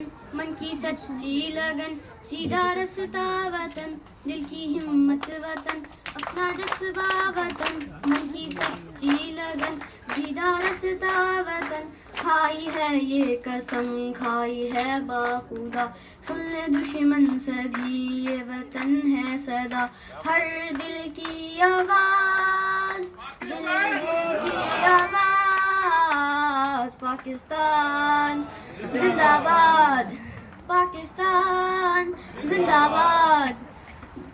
من کی سچی لگن سیدھا رستہ وطن، دل کی ہمت وطن اپنا جذبہ وطن، من کی سچی لگن سیدھا رستہ وطن، کھائی ہے یہ قسم کھائی ہے باخدا، سن لے دشمن سبھی یہ وطن ہے صدا، ہر دل کی آواز دل دل کی آواز، پاکستان زندہ باد، پاکستان زندہ باد،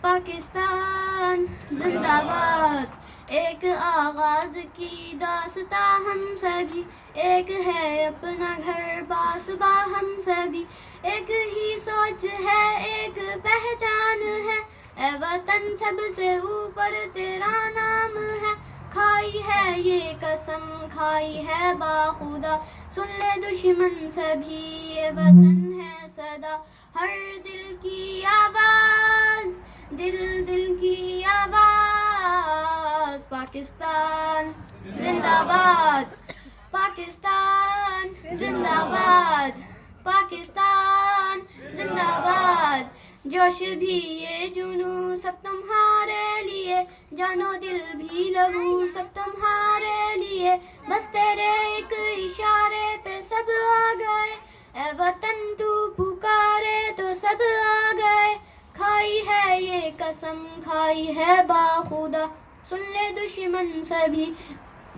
پاکستان زندہ باد، ایک آغاز کی داستاں ہم سبھی، ایک ہے اپنا گھر پاس با ہم سبھی، ایک ہی سوچ ہے ایک پہچان ہے، اے وطن سب سے اوپر تیرا نام ہے، کھائی ہے یہ قسم کھائی ہے باخدا، سن لے دشمن سبھی یہ وطن ہے صدا، ہر دل کی آواز دل دل کی آواز، پاکستان زندہ باد، پاکستان زندہ باد، پاکستان زندہ باد، جوش بھی یہ جنوں سب تمہارے لیے، جانو دل بھی لہو سب تمہارے لیے، بس تیرے ایک اشارے پہ سب آ گئے، اے وطن تو پکارے تو سب آ گئے، کھائی ہے یہ قسم کھائی ہے باخدا، سن لے دشمن سبھی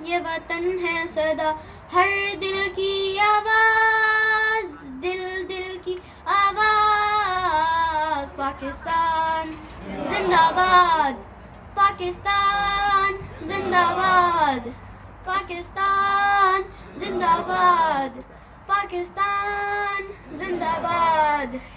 یہ وطن ہے صدا، ہر دل کی آواز دل دل کی آواز، پاکستان زندہ باد، پاکستان زندہ باد، پاکستان زندہ باد، پاکستان زندہ باد۔